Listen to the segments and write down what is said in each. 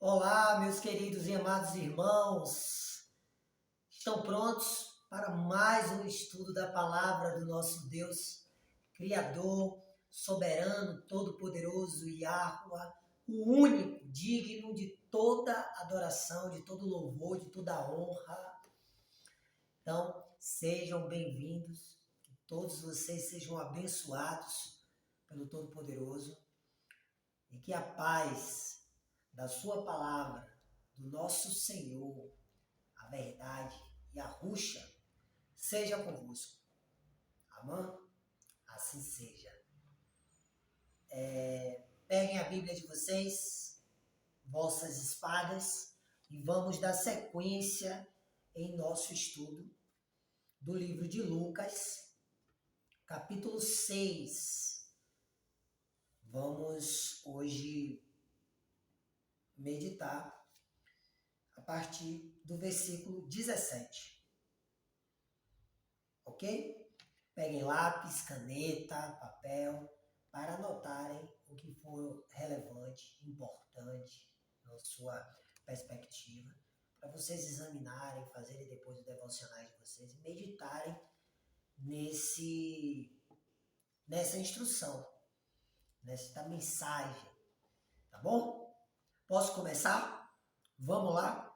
Olá, meus queridos e amados irmãos. Estão prontos para mais um estudo da palavra do nosso Deus, Criador, soberano, todo-poderoso, Yahweh, o único, digno de toda adoração, de todo louvor, de toda honra. Então, sejam bem-vindos, que todos vocês sejam abençoados pelo Todo-Poderoso e que a paz da sua palavra, do nosso Senhor, a verdade e a ruxa, seja convosco. Amém? Assim seja. Peguem a Bíblia de vocês, vossas espadas, e vamos dar sequência em nosso estudo do livro de Lucas, capítulo 6. Vamos hoje meditar a partir do versículo 17. Ok? Peguem lápis, caneta, papel, para anotarem o que for relevante, importante na sua perspectiva, para vocês examinarem, fazerem depois os devocionais de vocês e meditarem nessa instrução, nessa mensagem, tá bom? Posso começar? Vamos lá?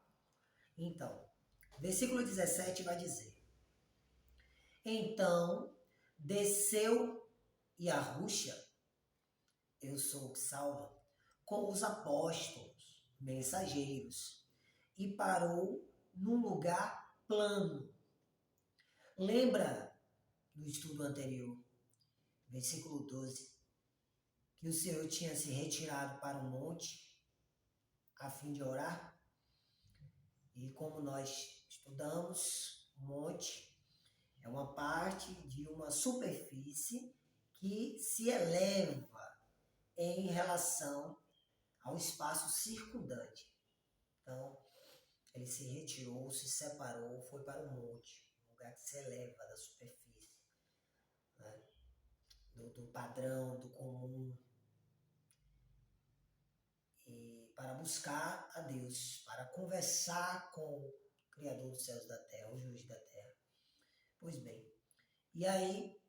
Então, versículo 17 vai dizer: Então desceu Yahushua, eu sou o que salva, com os apóstolos, mensageiros, e parou num lugar plano. Lembra do estudo anterior, versículo 12, que o Senhor tinha se retirado para o monte a fim de orar? E como nós estudamos, o monte é uma parte de uma superfície que se eleva em relação ao espaço circundante. Então, ele se retirou, se separou, foi para o monte, um lugar que se eleva da superfície, né? do padrão, do comum, e para buscar a Deus, para conversar com o Criador dos céus e da terra, o juiz da terra. Pois bem, e aí,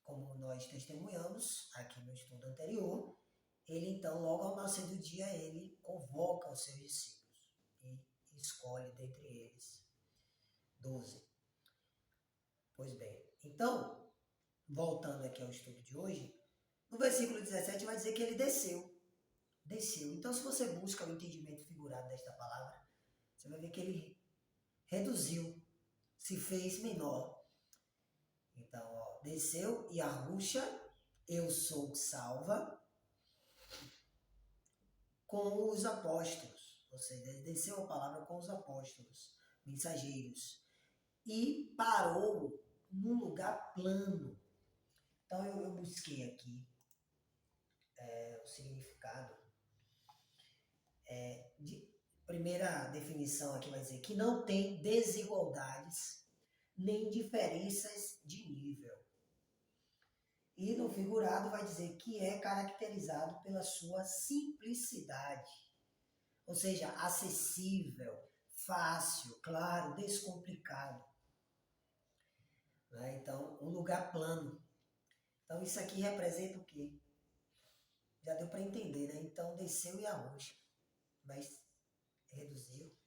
como nós testemunhamos aqui no estudo anterior, ele então, logo ao nascer do dia, ele convoca os seus discípulos e escolhe dentre eles 12. Pois bem, então, voltando aqui ao estudo de hoje, no versículo 17 vai dizer que ele desceu. Desceu. Então, se você busca o entendimento figurado desta palavra, você vai ver que ele reduziu, se fez menor. Então, desceu e Yahushua, eu sou o que salva, com os apóstolos. Ou seja, desceu a palavra com os apóstolos, mensageiros, e parou num lugar plano. Então, eu busquei aqui o significado. Primeira definição aqui vai dizer que não tem desigualdades nem diferenças de nível. E no figurado vai dizer que é caracterizado pela sua simplicidade, ou seja, acessível, fácil, claro, descomplicado. Né? Então, um lugar plano. Então, isso aqui representa o quê? Já deu para entender, né? Então, desceu e arrocha, mas reduziu,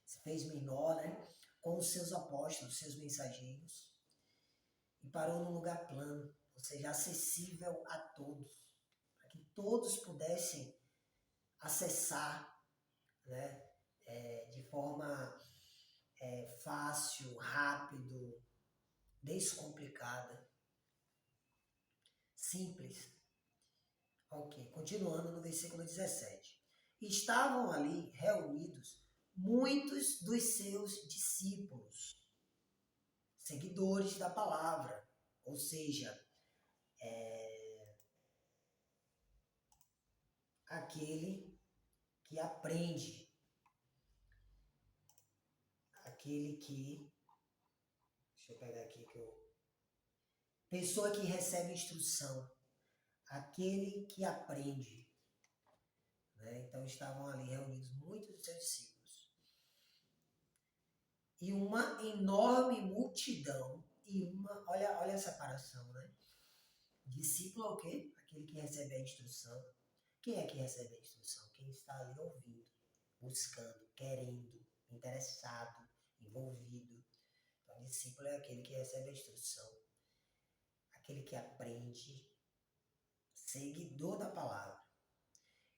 se fez menor, né? Com os seus apóstolos, seus mensageiros, e parou num lugar plano, ou seja, acessível a todos, para que todos pudessem acessar, né? De forma fácil, rápido, descomplicada, simples. Ok, continuando no versículo 17. Estavam ali reunidos muitos dos seus discípulos, seguidores da palavra, ou seja, aquele que aprende, aquele que, deixa eu pegar aqui pessoa que recebe instrução, aquele que aprende, né? Então estavam ali reunidos muitos dos seus discípulos. E uma enorme multidão, olha a separação, né? Discípulo é o quê? Aquele que recebe a instrução. Quem é que recebe a instrução? Quem está ali ouvindo, buscando, querendo, interessado, envolvido. Então, discípulo é aquele que recebe a instrução, aquele que aprende, seguidor da palavra.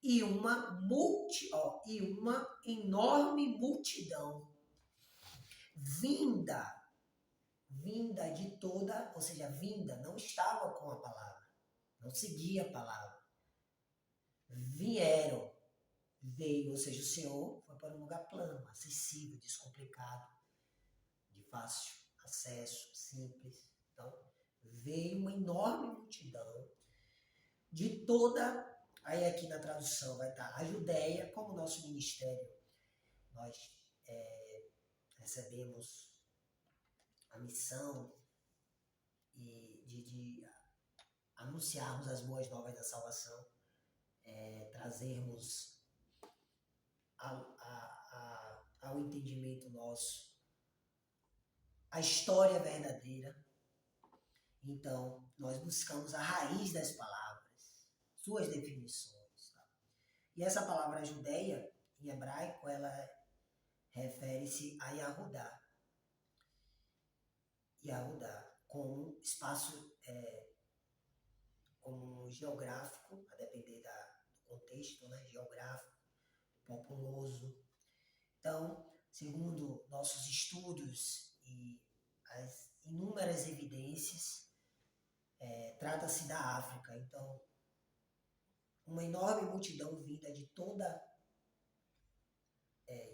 E uma enorme multidão vinda de toda, ou seja, vinda, não estava com a palavra, não seguia a palavra. Veio, ou seja, o Senhor foi para um lugar plano, acessível, descomplicado, de fácil acesso, simples. Então, veio uma enorme multidão de toda, aí aqui na tradução vai estar a Judéia, como nosso ministério, nós recebemos a missão de anunciarmos as boas novas da salvação, trazermos ao entendimento nosso a história verdadeira. Então, nós buscamos a raiz das palavras, suas definições. Tá? E essa palavra Judéia, em hebraico, ela refere-se a Yahudá. Yahudá, como espaço como geográfico, a depender do contexto, né? Geográfico, populoso. Então, segundo nossos estudos e as inúmeras evidências, trata-se da África. Então, uma enorme multidão vinda de toda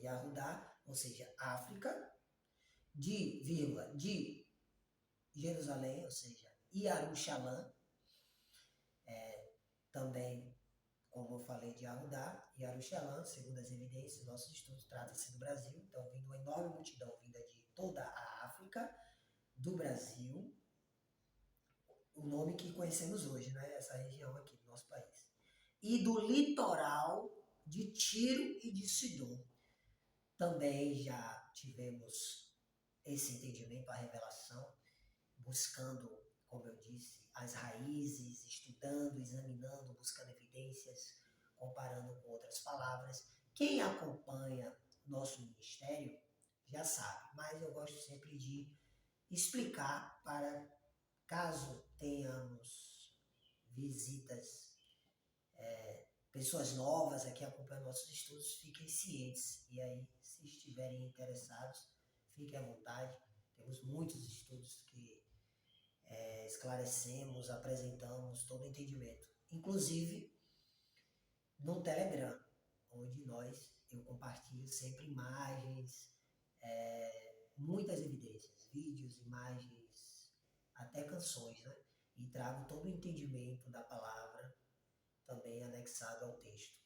Yahudá, ou seja, África, de Jerusalém, ou seja, Yarushalã, também, como eu falei, de Yahudá, Yarushalã, segundo as evidências, nossos estudos, trata-se do Brasil. Então, vindo uma enorme multidão vinda de toda a África, do Brasil, o nome que conhecemos hoje, né? Essa região aqui do nosso país. E do litoral de Tiro e de Sidom. Também já tivemos esse entendimento, a revelação, buscando, como eu disse, as raízes, estudando, examinando, buscando evidências, comparando com outras palavras. Quem acompanha nosso ministério já sabe, mas eu gosto sempre de explicar para caso tenhamos visitas, pessoas novas aqui acompanhando nossos estudos, fiquem cientes. E aí, se estiverem interessados, fiquem à vontade. Temos muitos estudos que esclarecemos, apresentamos todo o entendimento. Inclusive, no Telegram, onde eu compartilho sempre imagens, muitas evidências, vídeos, imagens, até canções, né? E trago todo o entendimento da palavra também anexado ao texto.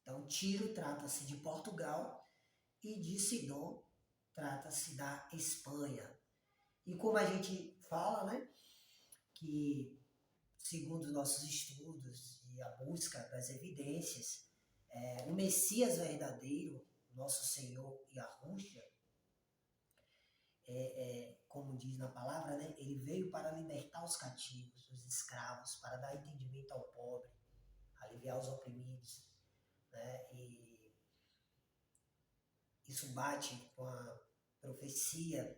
Então, Tiro trata-se de Portugal e de Sidom trata-se da Espanha. E como a gente fala, né, que segundo os nossos estudos e a busca das evidências, o Messias verdadeiro, nosso Senhor Yahushua, como diz na palavra, né, ele veio para libertar os cativos, os escravos, para dar entendimento ao pobre, aliviar os oprimidos, né? E isso bate com a profecia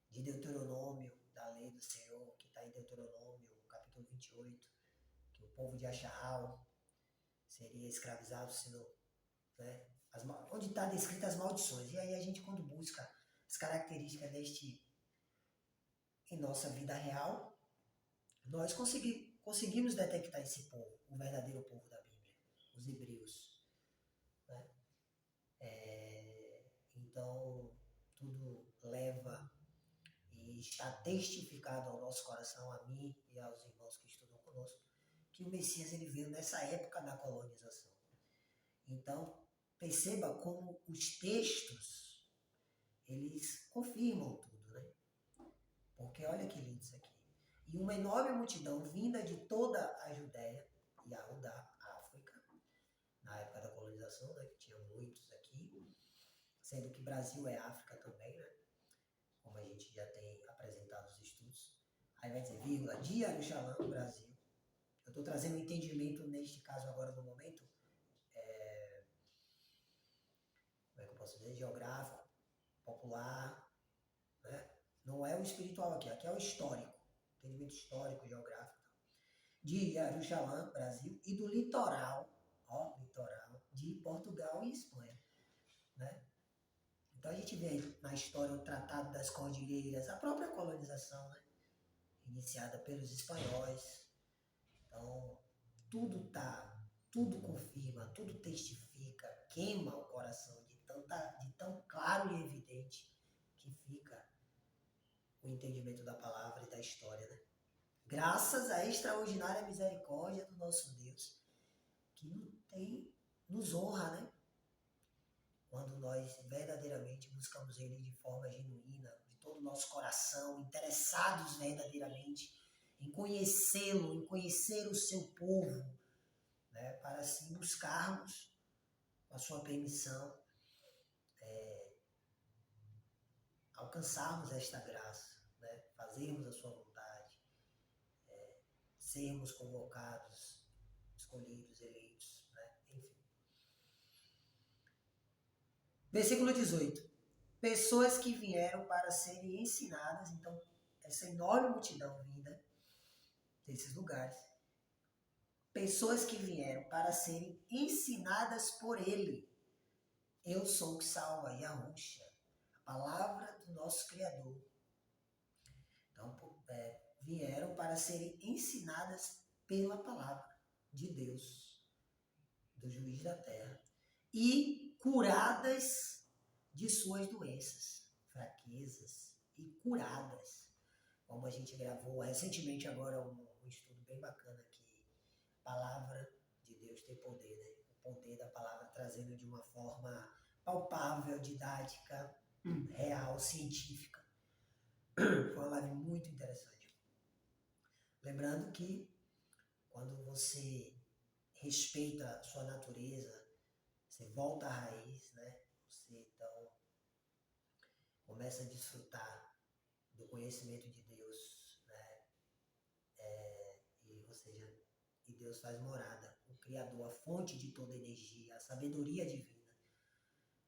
de Deuteronômio, da lei do Senhor, que está em Deuteronômio, capítulo 28, que o povo de Acharral seria escravizado, sendo, né, onde está descritas as maldições. E aí a gente, quando busca as características em nossa vida real, nós conseguimos detectar esse povo, o verdadeiro povo da Bíblia, os hebreus. Né? Então, tudo leva e está testificado ao nosso coração, a mim e aos irmãos que estudam conosco, que o Messias ele veio nessa época da colonização. Então, perceba como os textos, eles confirmam tudo, né? Porque olha que lindo isso aqui. E uma enorme multidão vinda de toda a Judéia, Yahudá, África, na época sendo que Brasil é África também, né? Como a gente já tem apresentado os estudos. Aí vai dizer, vírgula, de Jerusalém, Brasil. Eu estou trazendo um entendimento, neste caso agora no momento, como é que eu posso dizer, geográfico, popular, né? Não é o espiritual aqui é o histórico, entendimento histórico, geográfico. De Jerusalém, Brasil, e do litoral, litoral, de Portugal e Espanha, né? Então a gente vê na história o Tratado das Cordilheiras, a própria colonização, né? Iniciada pelos espanhóis. Então, tudo confirma, tudo testifica, queima o coração de tão claro e evidente que fica o entendimento da palavra e da história, né? Graças à extraordinária misericórdia do nosso Deus, que nos honra, né? Quando nós verdadeiramente buscamos Ele de forma genuína, de todo o nosso coração, interessados verdadeiramente em conhecê-lo, em conhecer o seu povo, né? Para assim buscarmos a sua permissão, alcançarmos esta graça, né? Fazermos a sua vontade, sermos convocados, escolhidos, eleitos, né? Enfim. Versículo 18. Pessoas que vieram para serem ensinadas, então, essa enorme multidão vinda desses lugares. Pessoas que vieram para serem ensinadas por Ele. Eu sou o que salva, Yahushua, a palavra do nosso Criador. Então, vieram para serem ensinadas pela palavra de Deus, do juiz da terra, e curadas de suas doenças, fraquezas, e curadas. Como a gente gravou recentemente agora um estudo bem bacana aqui, palavra de Deus tem poder, né? O poder da palavra trazendo de uma forma palpável, didática, real, científica. Foi uma live muito interessante. Lembrando que quando você respeita a sua natureza, você volta à raiz, né? Você então começa a desfrutar do conhecimento de Deus, né? E Deus faz morada, o Criador, a fonte de toda energia, a sabedoria divina.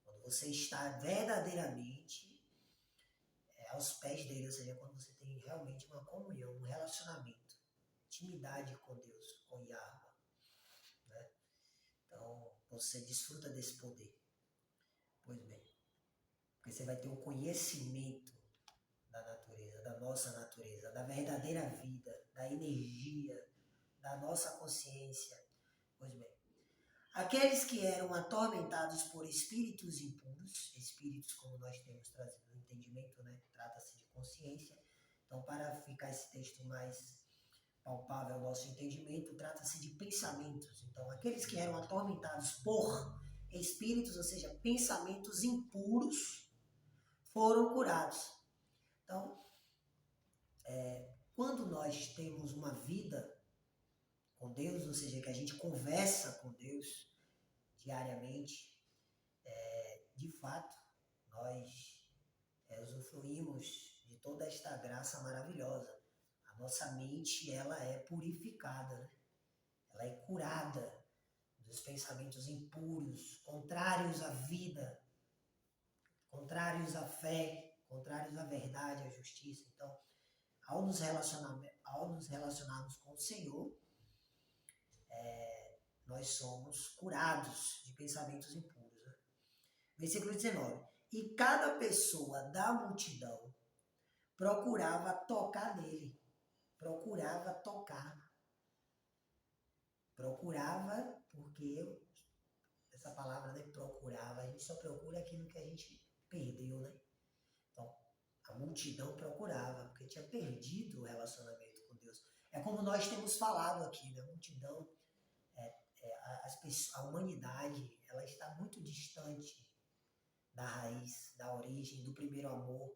Quando você está verdadeiramente aos pés dele, ou seja, quando você tem realmente uma comunhão, um relacionamento, intimidade com Deus, com Yahweh, né? Então, você desfruta desse poder. Pois bem, porque você vai ter um conhecimento da natureza, da nossa natureza, da verdadeira vida, da energia, da nossa consciência. Pois bem, aqueles que eram atormentados por espíritos impuros, espíritos como nós temos trazido no entendimento, né? Trata-se de consciência. Então, para ficar esse texto mais palpável ao nosso entendimento, trata-se de pensamentos. Então, aqueles que eram atormentados por espíritos, ou seja, pensamentos impuros, foram curados. Então, quando nós temos uma vida com Deus, ou seja, que a gente conversa com Deus diariamente, de fato, nós usufruímos de toda esta graça maravilhosa. A nossa mente, ela é purificada, né? Ela é curada dos pensamentos impuros, contrários à vida, contrários à fé, contrários à verdade, à justiça. Então, ao nos relacionarmos com o Senhor, nós somos curados de pensamentos impuros. Né? Versículo 19. E cada pessoa da multidão procurava tocar nele. Procurava tocar. Procurava, porque essa palavra, né, procurava, a gente só procura aquilo que a gente perdeu, né? Então, a multidão procurava, porque tinha perdido o relacionamento com Deus. É como nós temos falado aqui, né? A multidão, a humanidade, ela está muito distante da raiz, da origem, do primeiro amor,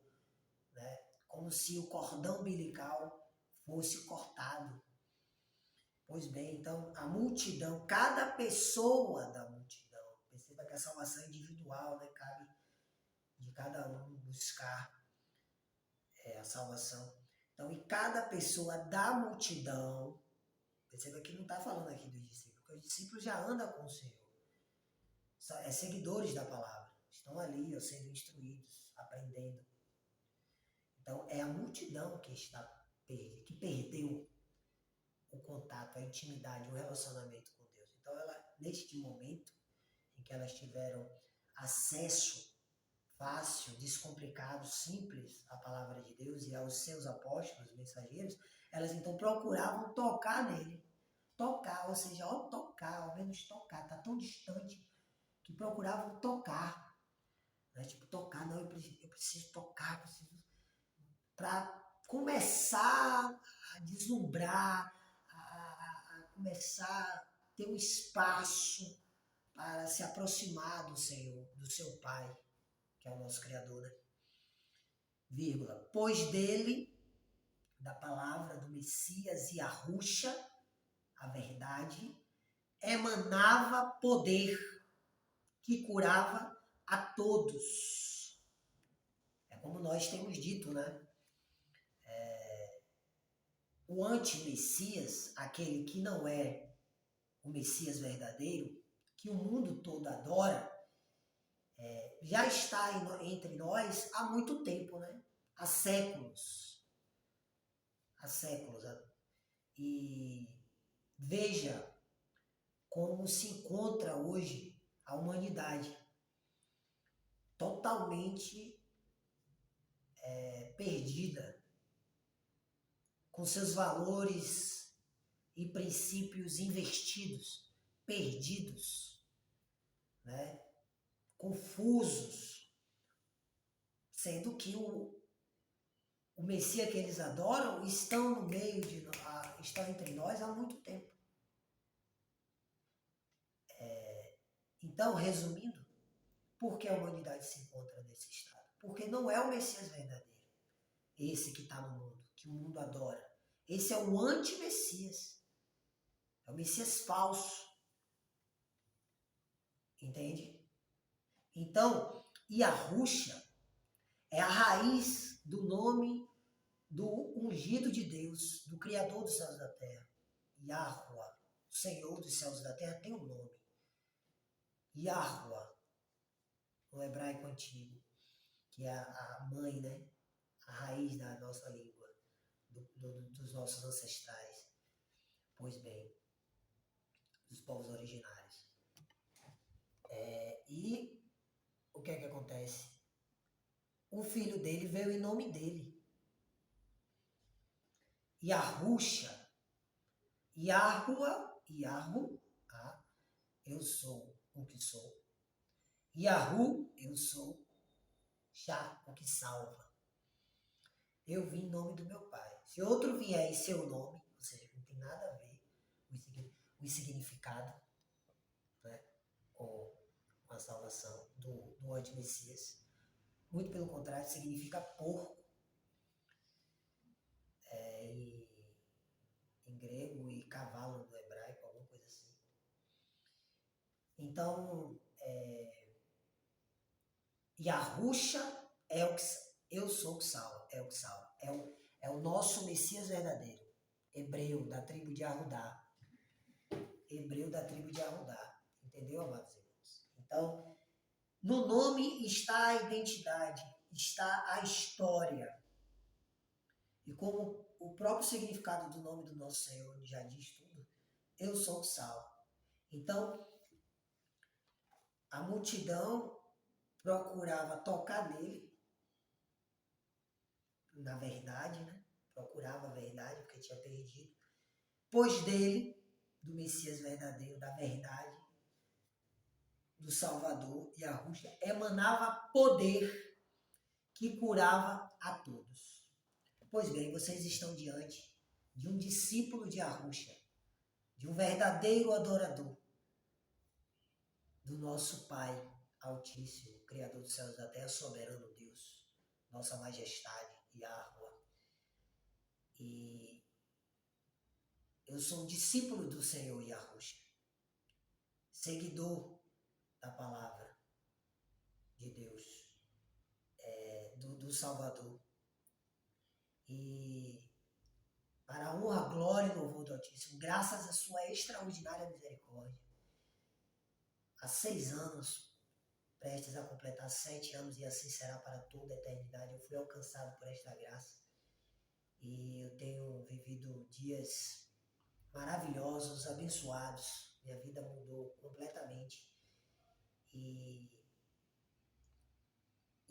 né? Como se o cordão umbilical fosse cortado. Pois bem, então a multidão, cada pessoa da multidão, perceba que a salvação é individual, né? Cabe de cada um buscar a salvação. Então, e cada pessoa da multidão, perceba que não está falando aqui dos discípulos, porque os discípulos já andam com o Senhor, seguidores da palavra, estão ali, sendo instruídos, aprendendo. Então, é a multidão que está perdida, que perdeu o contato, a intimidade, o relacionamento com Deus. Então, neste momento em que elas tiveram acesso fácil, descomplicado, simples à palavra de Deus e aos seus apóstolos, mensageiros, elas então procuravam tocar nele. Tocar, ou seja, tocar, ao menos tocar, está tão distante que procuravam tocar. Né? Tipo, tocar, não, eu preciso tocar, para começar a deslumbrar, a começar a ter um espaço para se aproximar do Senhor, do seu Pai, que é o nosso Criador, né? Vírgula. Pois dele, da palavra do Messias e a Ruxa, a verdade, emanava poder que curava a todos. É como nós temos dito, né? O anti-Messias, aquele que não é o Messias verdadeiro, que o mundo todo adora, já está entre nós há muito tempo, né? Há séculos. Há séculos. E veja como se encontra hoje a humanidade totalmente perdida, com seus valores e princípios invertidos, perdidos, né? Confusos, sendo que o Messias que eles adoram estão no meio estão entre nós há muito tempo. Então, resumindo, por que a humanidade se encontra nesse estado? Porque não é o Messias verdadeiro, esse que está no mundo, que o mundo adora. Esse é o anti-Messias. É o Messias falso. Entende? Então, Yahushua é a raiz do nome do ungido de Deus, do Criador dos céus e da terra. Yahuwah, o Senhor dos céus e da terra, tem um nome. Yahuwah, no hebraico antigo, que é a mãe, né? A raiz da nossa língua, dos nossos ancestrais. Pois bem, dos povos originários. E o que é que acontece? O filho dele veio em nome dele. Yahushua, Yahuwah, eu sou o que sou. Yahu, eu sou já o que salva. Eu vim em nome do meu Pai. Se outro vier em seu nome, ou seja, não tem nada a ver o significado, né, com a salvação do anti-Messias. Muito pelo contrário, significa porco. Em grego e cavalo no hebraico, alguma coisa assim. Então, Yahushua é o que eu sou o que salva, é o que salva. É o nosso Messias verdadeiro. Hebreu da tribo de Arudá. Hebreu da tribo de Arudá. Entendeu, amados irmãos? Então, no nome está a identidade, está a história. E como o próprio significado do nome do nosso Senhor já diz tudo, eu sou o que salva. Então, a multidão procurava tocar nele, na verdade, né? Procurava a verdade, porque tinha perdido. Pois dele, do Messias verdadeiro, da verdade, do Salvador, Yahushua, emanava poder que curava a todos. Pois bem, vocês estão diante de um discípulo de Yahushua, de um verdadeiro adorador do nosso Pai Altíssimo, Criador dos céus e da terra, soberano Deus, nossa majestade, Yahuwah. E eu sou um discípulo do Senhor Yahushua, seguidor da palavra de Deus. do Salvador. E para a honra, glória e louvor do Altíssimo, graças à sua extraordinária misericórdia, há 6 anos, prestes a completar 7 anos, e assim será para toda a eternidade, eu fui alcançado por esta graça. E eu tenho vivido dias maravilhosos, abençoados. Minha vida mudou completamente. E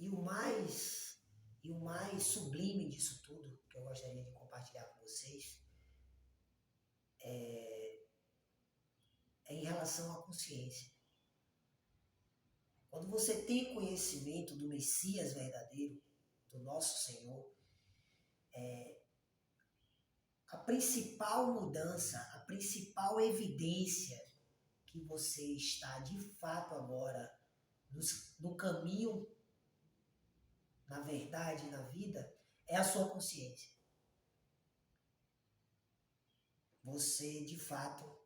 o mais sublime disso tudo, que eu gostaria de compartilhar com vocês, é em relação à consciência. Quando você tem conhecimento do Messias verdadeiro, do nosso Senhor, a principal mudança, a principal evidência que você está de fato agora no caminho, na verdade, na vida, é a sua consciência. Você, de fato,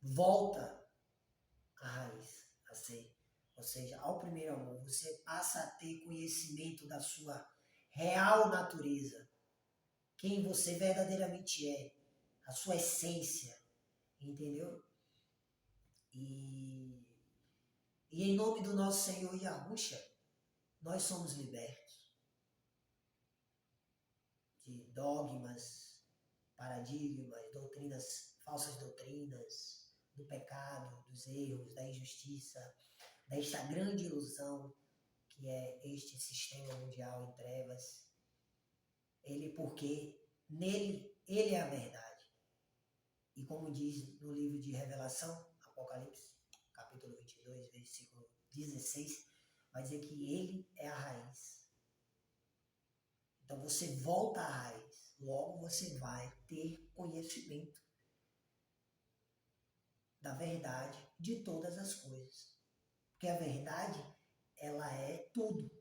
volta à raiz, a ser, ou seja, ao primeiro amor. Você passa a ter conhecimento da sua real natureza, quem você verdadeiramente é, a sua essência, entendeu? E em nome do nosso Senhor Yahushua, nós somos libertos de dogmas, paradigmas, doutrinas, falsas doutrinas, do pecado, dos erros, da injustiça, desta grande ilusão que é este sistema mundial em trevas. Porque nele, ele é a verdade. E como diz no livro de Revelação, Apocalipse, capítulo 22, versículo 16, vai dizer que ele é a raiz. Então você volta à raiz, logo você vai ter conhecimento da verdade de todas as coisas. Porque a verdade, ela é tudo.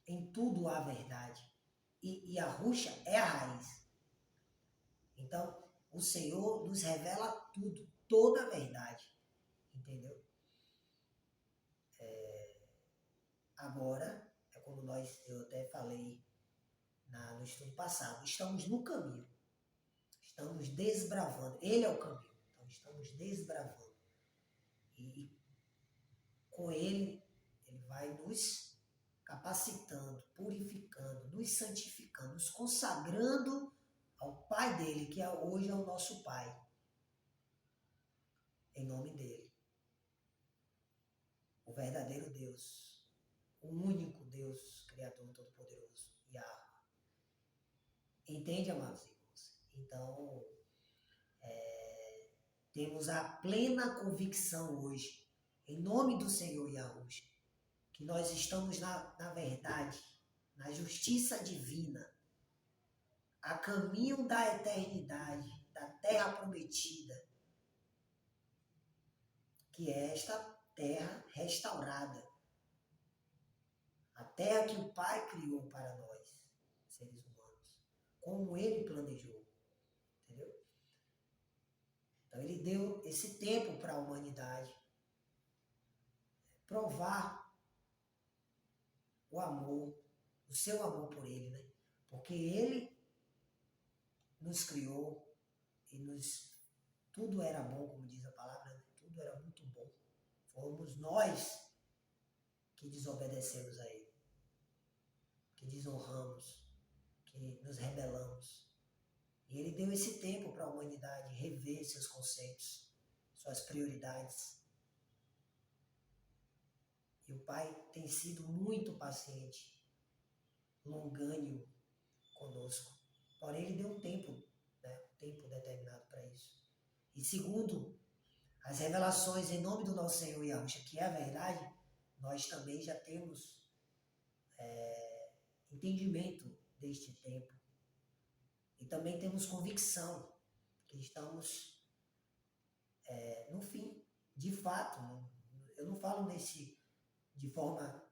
Em tudo há verdade. E a Yahushua é a raiz. Então, o Senhor nos revela tudo, toda a verdade. Entendeu? Agora, é como eu até falei no estudo passado, estamos no caminho. Estamos desbravando. Ele é o caminho. Então, estamos desbravando. E com ele vai nos capacitando, purificando, nos santificando, nos consagrando ao Pai dele, que hoje é o nosso Pai. Em nome dele. O verdadeiro Deus. O único Deus, Criador Todo-Poderoso. Yahweh. Entende, amados irmãos? Então, temos a plena convicção hoje, em nome do Senhor Yahushua, que nós estamos na verdade, na justiça divina, a caminho da eternidade, da terra prometida, que é esta terra restaurada. A terra que o Pai criou para nós, seres humanos, como Ele planejou. Entendeu? Então Ele deu esse tempo para a humanidade provar o amor, o seu amor por Ele, né? Porque Ele nos criou e tudo era bom, como diz a palavra, né? Tudo era muito bom. Fomos nós que desobedecemos a Ele, que desonramos, que nos rebelamos. E Ele deu esse tempo para a humanidade rever seus conceitos, suas prioridades. E o Pai tem sido muito paciente, longânimo conosco. Porém, Ele deu um tempo, né? Um tempo determinado para isso. E segundo as revelações em nome do nosso Senhor Yahushua, que é a verdade, nós também já temos entendimento deste tempo. E também temos convicção que estamos no fim, de fato. Eu não falo de forma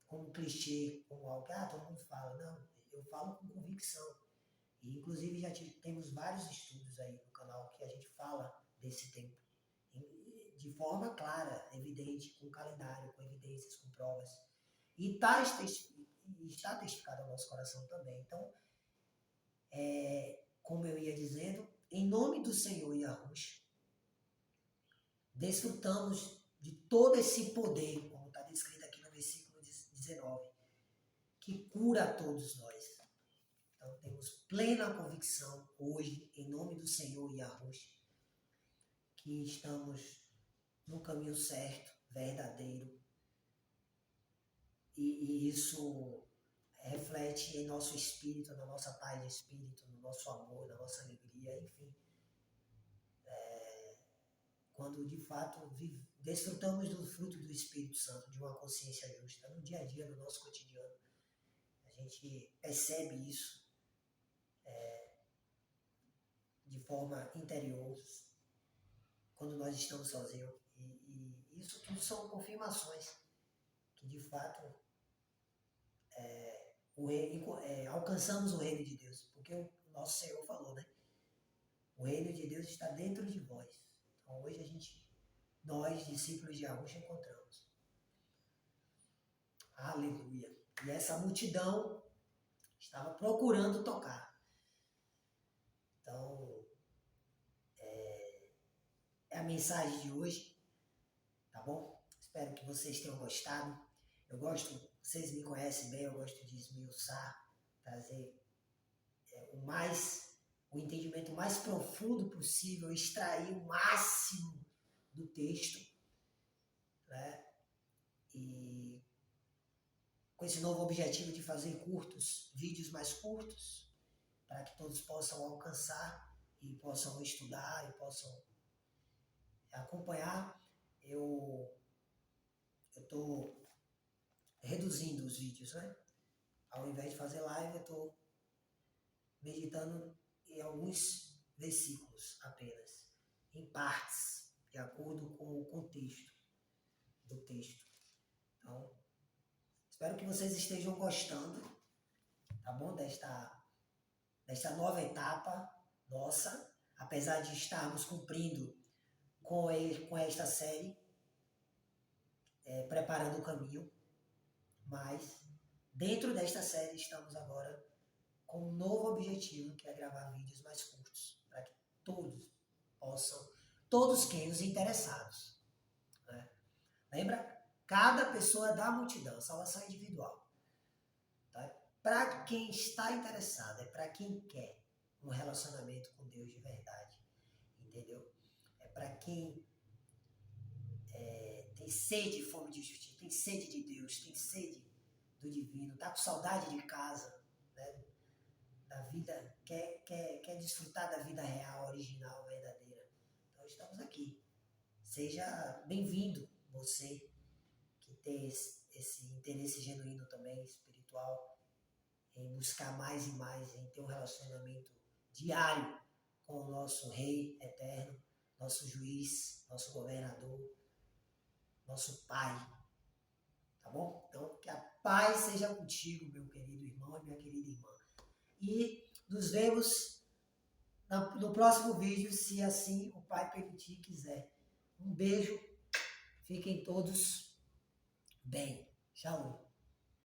como clichê, como algo que todo mundo fala. Não, eu falo com convicção. E inclusive já temos vários estudos aí no canal que a gente fala desse tempo. De forma clara, evidente, com calendário, com evidências, com provas. E está testificado ao nosso coração também. Então, como eu ia dizendo, em nome do Senhor Yahushua, desfrutamos de todo esse poder, como está descrito aqui no versículo 19, que cura a todos nós. Então, temos plena convicção hoje, em nome do Senhor Yahushua, que estamos no caminho certo, verdadeiro, e isso reflete em nosso espírito, na nossa paz de espírito, no nosso amor, na nossa alegria, enfim. Quando de fato desfrutamos do fruto do Espírito Santo, de uma consciência justa, no dia a dia, no nosso cotidiano, a gente percebe isso de forma interior, quando nós estamos sozinhos. E isso tudo são confirmações que de fato alcançamos o reino de Deus, porque o nosso Senhor falou, né? O reino de Deus está dentro de vós. Então hoje nós, discípulos de Yahushua, encontramos. Aleluia. E essa multidão estava procurando tocar. Então, é a mensagem de hoje, tá bom? Espero que vocês tenham gostado. Vocês me conhecem bem, eu gosto de esmiuçar, trazer o entendimento mais profundo possível, extrair o máximo do texto, né? E com esse novo objetivo de fazer vídeos mais curtos, para que todos possam alcançar e possam estudar e possam acompanhar. Eu estou reduzindo os vídeos, né? Ao invés de fazer live, eu estou meditando em alguns versículos apenas, em partes, de acordo com o contexto do texto. Então, espero que vocês estejam gostando, tá bom? Desta nova etapa nossa, apesar de estarmos cumprindo com esta série, preparando o caminho, mas dentro desta série estamos agora com um novo objetivo, que é gravar vídeos mais curtos, para que todos os interessados, né? Lembra? Cada pessoa da multidão, salvação individual. Tá? Para quem está interessado, é para quem quer um relacionamento com Deus de verdade, entendeu? É para quem tem sede e fome de justiça, tem sede de Deus, tem sede do divino, tá com saudade de casa, né? Da vida, quer desfrutar da vida real, original, verdadeira. Então estamos aqui. Seja bem-vindo, você que tem esse interesse genuíno também, espiritual, em buscar mais e mais, em ter um relacionamento diário com o nosso Rei eterno, nosso juiz, nosso governador, nosso Pai. Tá bom? Então, que a paz seja contigo, meu querido irmão e minha querida irmã. E nos vemos no próximo vídeo, se assim o Pai permitir e quiser. Um beijo, fiquem todos bem. Shalom.